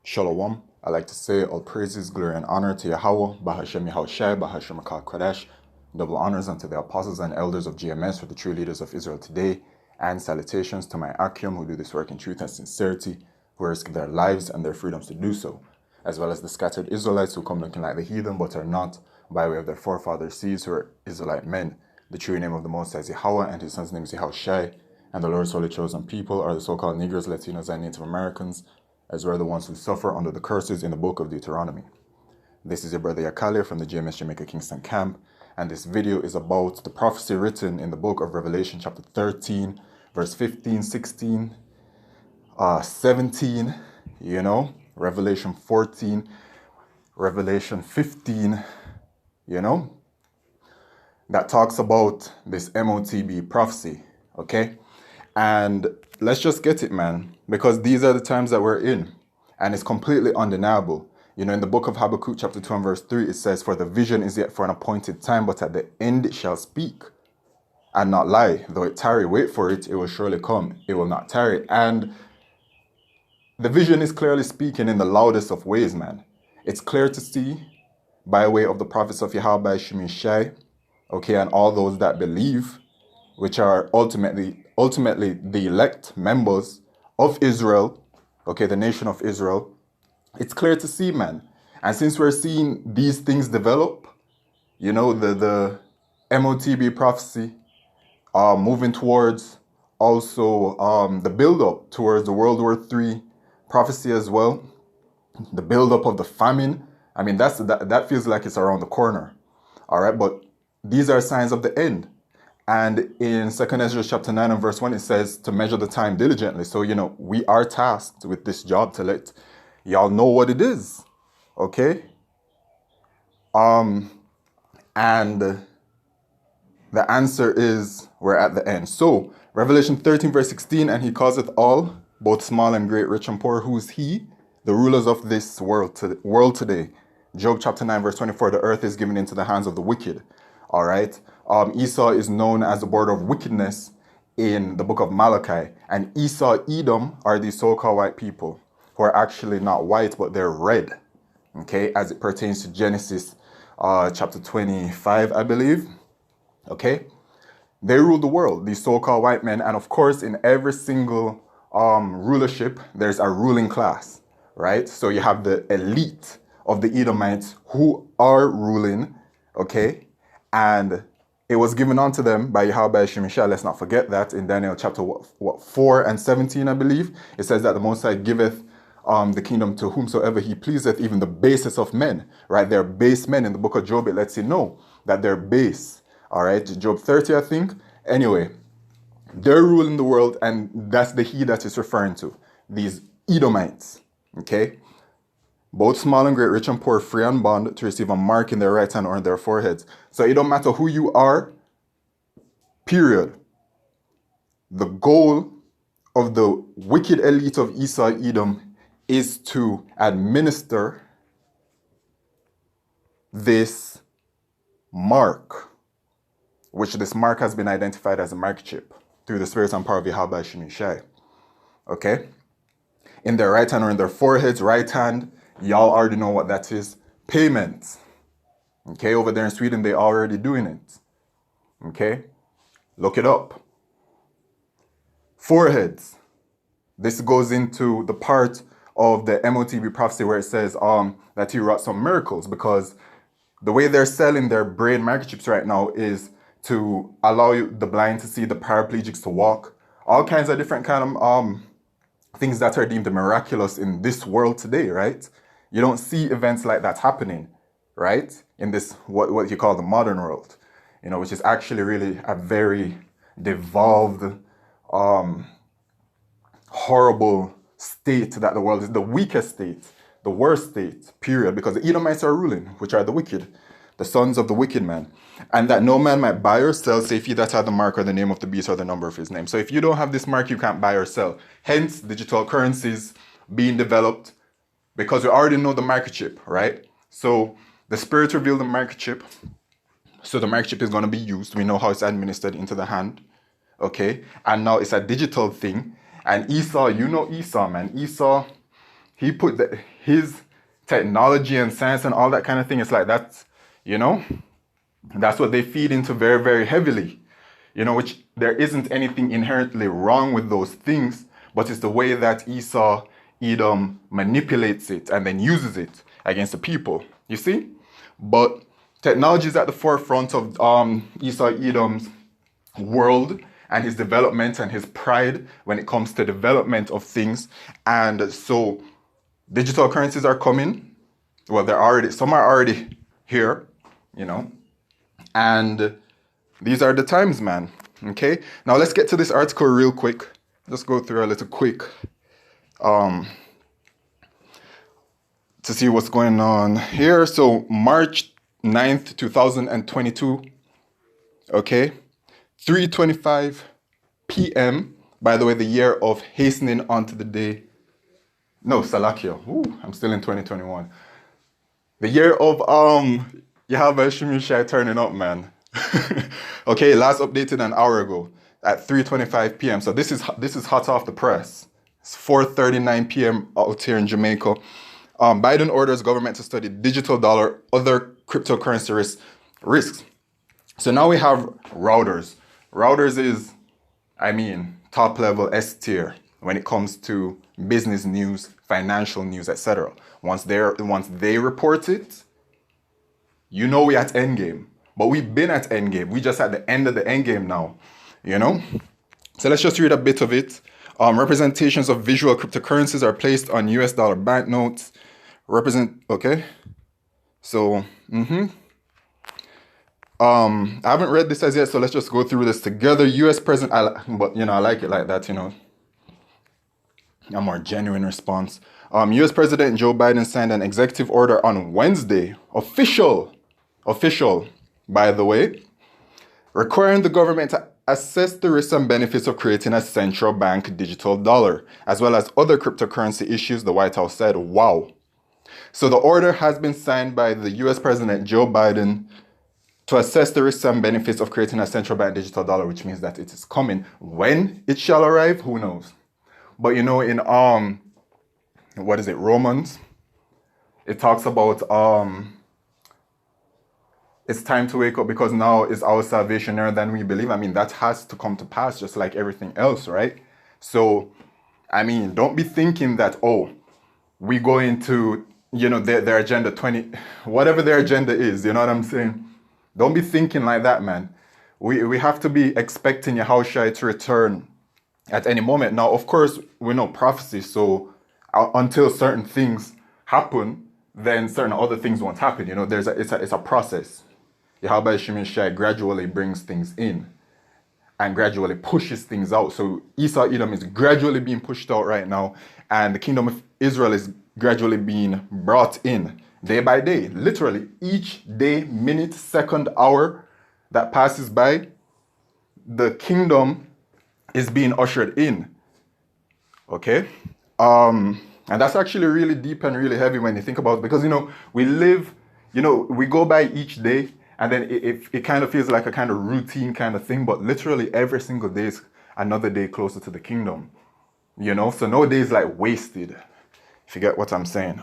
Shalom. I like to say all praises, glory, and honor to Yahweh, Bahashem Yahushai, Bahashem Akal Kodesh. Double honors unto the apostles and elders of GMS for the true leaders of Israel today. And salutations to my Akim who do this work in truth and sincerity, who risk their lives and their freedoms to do so, as well as the scattered Israelites who come looking like the heathen but are not, by way of their forefathers' seeds who are Israelite men. The true name of the Most High is Yahweh, and his son's name is Yahushai. And the Lord's holy chosen people are the so-called Negroes, Latinos, and Native Americans, as well as the ones who suffer under the curses in the book of Deuteronomy. This is your brother Yakale from the GMS Jamaica Kingston camp, and this video is about the prophecy written in the book of Revelation chapter 13, verse 15, 16, 17, Revelation 14, Revelation 15, that talks about this MOTB prophecy, okay? And let's just get it, man, because these are the times that we're in, and it's completely undeniable. In the book of Habakkuk chapter 2 and verse 3, it says, "For the vision is yet for an appointed time, but at the end it shall speak and not lie. Though it tarry, wait for it, it will surely come. It will not tarry." And the vision is clearly speaking in the loudest of ways, man. It's clear to see by way of the prophets of Yahweh Shemishai, okay, and all those that believe, which are ultimately the elect members of Israel, okay, the nation of Israel. It's clear to see, man. And since we're seeing these things develop, the MOTB prophecy, moving towards also the build-up towards the World War III prophecy as well, the build-up of the famine. I mean, that feels like it's around the corner, all right? But these are signs of the end. And in 2 Ezra chapter 9 and verse 1, it says to measure the time diligently. So, we are tasked with this job to let y'all know what it is, okay? And the answer is we're at the end. So, Revelation 13 verse 16, "And he causeth all, both small and great, rich and poor, who is he? The rulers of this world today." Job chapter 9 verse 24, "The earth is given into the hands of the wicked." All right. Esau is known as the border of wickedness in the book of Malachi. And Esau, Edom are these so-called white people who are actually not white, but they're red. Okay, as it pertains to Genesis chapter 25, I believe. Okay, they rule the world, these so-called white men. And of course, in every single rulership, there's a ruling class, right? So you have the elite of the Edomites who are ruling, okay? And it was given unto them by Yahweh Shemishah. Let's not forget that in Daniel chapter 4 and 17, I believe. It says that the Most High giveth the kingdom to whomsoever he pleaseth, even the basest of men, right? They're base men. In the book of Job, it lets you know that they're base, all right? Job 30, I think. Anyway, they're ruling the world, and that's the he that is referring to, these Edomites, okay? "Both small and great, rich and poor, free and bond, to receive a mark in their right hand or in their foreheads." So it don't matter who you are, period. The goal of the wicked elite of Esau, Edom, is to administer this mark, which this mark has been identified as a mark chip through the spirit and power of Yahweh Shemishai. Okay? In their right hand or in their foreheads, right hand, y'all already know what that is. Payments. Okay, over there in Sweden, they already doing it. Okay, look it up. Foreheads. This goes into the part of the MOTB prophecy where it says that he wrought some miracles, because the way they're selling their brain microchips right now is to allow the blind to see, the paraplegics to walk, all kinds of different kind of things that are deemed miraculous in this world today, right? You don't see events like that happening, right? In this, what you call the modern world, which is actually really a very devolved, horrible state that the world is, the weakest state, the worst state, period, because the Edomites are ruling, which are the wicked, the sons of the wicked man. "And that no man might buy or sell, save he that hath the mark or the name of the beast or the number of his name." So if you don't have this mark, you can't buy or sell. Hence, digital currencies being developed, because we already know the microchip, right? So the Spirit revealed the microchip. So the microchip is going to be used. We know how it's administered into the hand, okay? And now it's a digital thing. And Esau, Esau, man. Esau, he put his technology and science and all that kind of thing. It's like that's, you know, that's what they feed into very, very heavily. You know, which there isn't anything inherently wrong with those things, but it's the way that Esau, Edom manipulates it and then uses it against the people. You see? But technology is at the forefront of Esau, Edom's world and his development and his pride when it comes to development of things. And so digital currencies are coming. Well, some are already here, you know, and these are the times, man. Okay, now let's get to this article real quick. Just go through a little quick to see what's going on here. So March 9th, 2022. Okay, 3:25 p.m. By the way, the year of hastening onto the day. No, Salakia. Ooh, I'm still in 2021. The year of Yahweh Shemishai turning up, man. Okay, last updated an hour ago at 3:25 p.m. So this is hot off the press. It's 4:39 p.m. out here in Jamaica. Biden orders government to study digital dollar, other cryptocurrency risks. So now we have routers. Routers is, I mean, top level S tier when it comes to business news, financial news, etc. Once they report it, you know we're at endgame. But we've been at endgame. We just at the end of the endgame now, you know? So let's just read a bit of it. Representations of visual cryptocurrencies are placed on US dollar banknotes. Okay. So, I haven't read this as yet, so let's just go through this together. US President, but you know, I like it like that, you know. A more genuine response. US President Joe Biden signed an executive order on Wednesday. Official, by the way, requiring the government to assess the risks and benefits of creating a central bank digital dollar, as well as other cryptocurrency issues, the White House said. Wow. So the order has been signed by the US President Joe Biden to assess the risks and benefits of creating a central bank digital dollar, which means that it is coming. When it shall arrive, who knows? But you know, in Romans, it talks about it's time to wake up because now is our salvation nearer than we believe. I mean, that has to come to pass just like everything else, right? So, I mean, don't be thinking that, oh, we go into, you know, their agenda 20, whatever their agenda is, you know what I'm saying? Don't be thinking like that, man. We have to be expecting Yahushua to return at any moment. Now, of course, we know prophecy, so until certain things happen, then certain other things won't happen. You know, it's a process. Yahweh Shemishai gradually brings things in and gradually pushes things out. So Esau Edom is gradually being pushed out right now, and the kingdom of Israel is gradually being brought in day by day. Literally, each day, minute, second, hour that passes by, the kingdom is being ushered in. Okay? And that's actually really deep and really heavy when you think about it, because, you know, we live, you know, we go by each day, and then it kind of feels like a kind of routine kind of thing, but literally every single day is another day closer to the kingdom, you know? So no day is like wasted, if you get what I'm saying.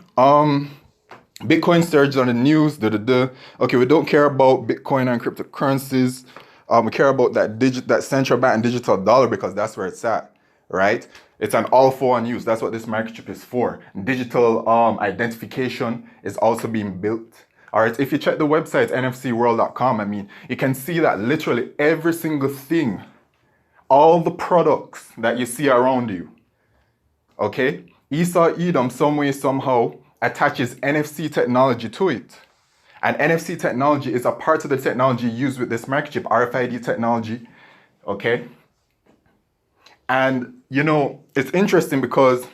Bitcoin surged on the news, Okay, we don't care about Bitcoin and cryptocurrencies. We care about that central bank and digital dollar because that's where it's at, right? It's an all-for-one use. That's what this microchip is for. Digital identification is also being built. All right, if you check the website, nfcworld.com, I mean, you can see that literally every single thing, all the products that you see around you, okay? Esau Edom, some way, somehow, attaches NFC technology to it. And NFC technology is a part of the technology used with this microchip, RFID technology, okay? And, you know, it's interesting because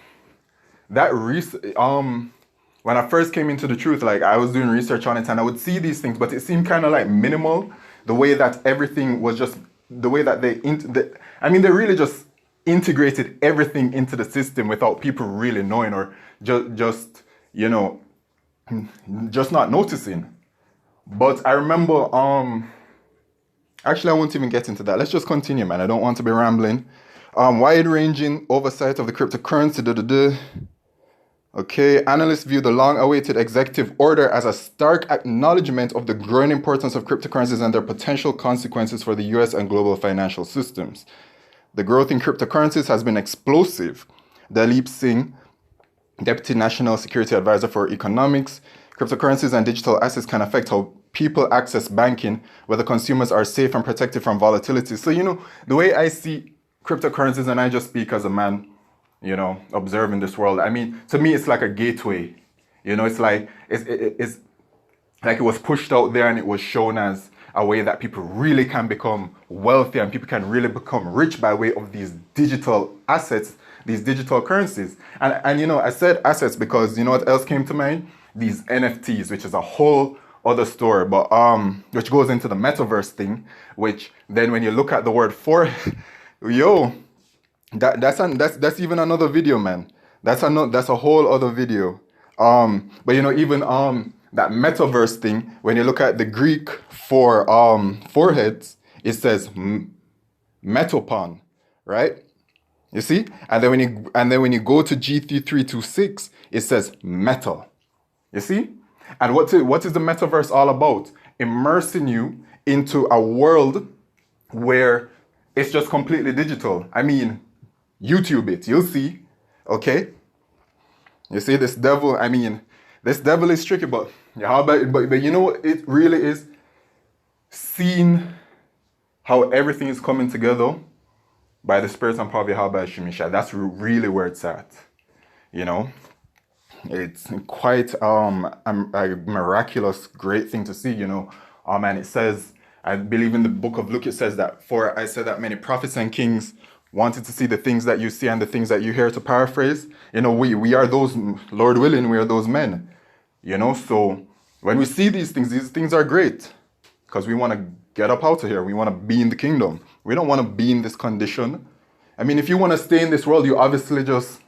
that when I first came into the truth, like I was doing research on it and I would see these things, but it seemed kind of like minimal, the way that everything was just, the way that they really just integrated everything into the system without people really knowing or just you know, just not noticing. But I remember, actually I won't even get into that. Let's just continue, man. I don't want to be rambling. Wide-ranging oversight of the cryptocurrency, Okay, analysts view the long-awaited executive order as a stark acknowledgement of the growing importance of cryptocurrencies and their potential consequences for the US and global financial systems. The growth in cryptocurrencies has been explosive. Dalip Singh, Deputy National Security Advisor for Economics, cryptocurrencies and digital assets can affect how people access banking, whether consumers are safe and protected from volatility. So, the way I see cryptocurrencies, and I just speak as a man, observing this world. I mean, to me, it's like a gateway. It's like it's like it was pushed out there and it was shown as a way that people really can become wealthy and people can really become rich by way of these digital assets, these digital currencies. And I said assets because you know what else came to mind? These NFTs, which is a whole other story, but which goes into the metaverse thing, which then when you look at the word for, that's even another video, man. That's a whole other video. But even that metaverse thing, when you look at the Greek for foreheads, it says metopon, right? You see? And then when you go to G3326, it says metal. You see? And what is the metaverse all about? Immersing you into a world where it's just completely digital. I mean, YouTube it, you'll see. Okay? You see, this devil is tricky, but you know what it really is? Seeing how everything is coming together by the Spirit and power of Yahweh Shemisha. That's really where it's at. It's quite a miraculous, great thing to see, and it says, I believe in the book of Luke, it says that, for I said that many prophets and kings wanted to see the things that you see and the things that you hear, to paraphrase. We are those, Lord willing, we are those men. So when we see these things are great because we want to get up out of here. We want to be in the kingdom. We don't want to be in this condition. I mean, if you want to stay in this world, you obviously just,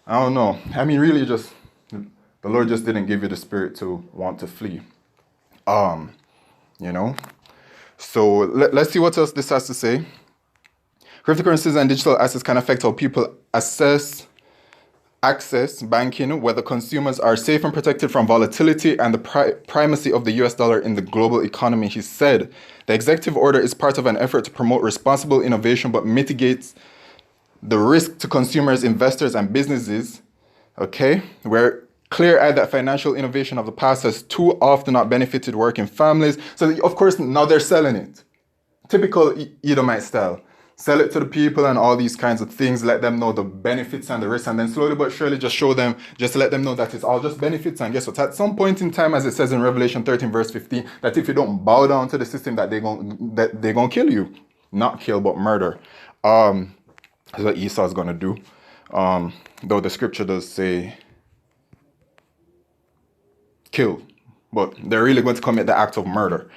I don't know. I mean, really just, the Lord just didn't give you the spirit to want to flee. So let's see what else this has to say. Cryptocurrencies and digital assets can affect how people access banking, whether consumers are safe and protected from volatility and the primacy of the US dollar in the global economy, he said. The executive order is part of an effort to promote responsible innovation but mitigates the risk to consumers, investors, and businesses. Okay? We're clear-eyed that financial innovation of the past has too often not benefited working families. So, of course, now they're selling it. Typical Edomite style. Sell it to the people and all these kinds of things, let them know the benefits and the risks, and then slowly but surely just let them know that it's all just benefits. And guess what? At some point in time, as it says in Revelation 13, verse 15, that if you don't bow down to the system, that they're gonna kill you. Not kill, but murder. That's what Esau's gonna do. Though the scripture does say kill, but they're really going to commit the act of murder.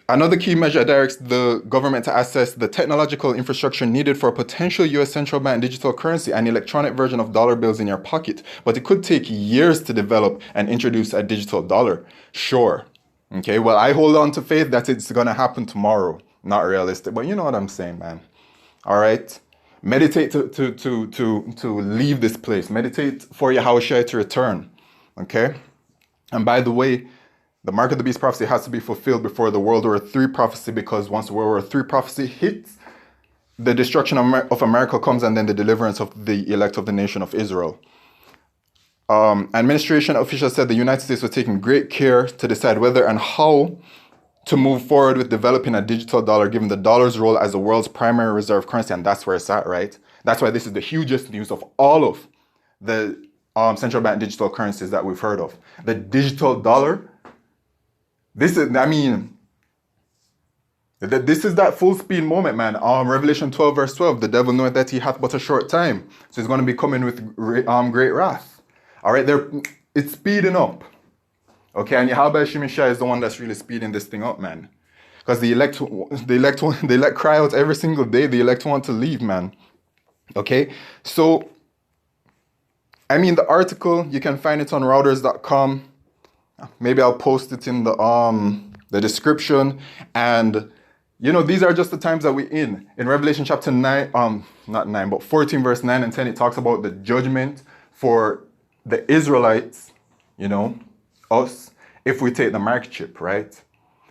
Another key measure directs the government to assess the technological infrastructure needed for a potential U.S. central bank digital currency, an electronic version of dollar bills in your pocket. But it could take years to develop and introduce a digital dollar. Sure. Okay, well, I hold on to faith that it's going to happen tomorrow. Not realistic, but you know what I'm saying, man. All right? Meditate to leave this place. Meditate for Yahushua to return. Okay? And by the way, the mark of the beast prophecy has to be fulfilled before the World War III prophecy, because once World War III prophecy hits, the destruction of America comes, and then the deliverance of the elect of the nation of Israel. Administration officials said the United States was taking great care to decide whether and how to move forward with developing a digital dollar, given the dollar's role as the world's primary reserve currency, and that's where it's at, right? That's why this is the hugest news of all of the central bank digital currencies that we've heard of. The digital dollar. This is that full speed moment, man. Revelation 12, verse 12. The devil knoweth that he hath but a short time, so he's going to be coming with great wrath. All right, it's speeding up. Okay, and Yahweh Shemishah is the one that's really speeding this thing up, man. Because the elect cry out every single day. The elect want to leave, man. Okay, so I mean, the article, you can find it on Routers.com. Maybe I'll post it in the description. And these are just the times that we're in. In Revelation chapter 9, not 9, but 14 verse 9 and 10, it talks about the judgment for the Israelites, you know, us, if we take the mark chip, right?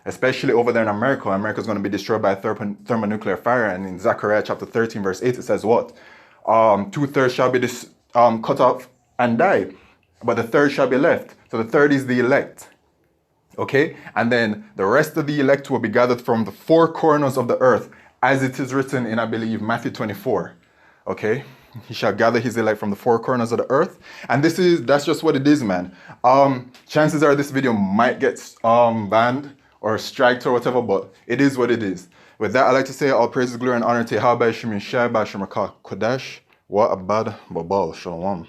Especially over there in America. America's going to be destroyed by thermonuclear fire. And in Zechariah chapter 13, verse 8, it says what? 2/3 shall be cut off and die, but the third shall be left. So the third is the elect. Okay? And then the rest of the elect will be gathered from the four corners of the earth, as it is written in, I believe, Matthew 24. Okay? He shall gather his elect from the four corners of the earth. And that's just what it is, man. Chances are this video might get banned or striked or whatever, but it is what it is. With that, I'd like to say all praises, glory, and honor to Yahweh Shemim Shai Bashar Kodesh. What a bad babal. Shalom.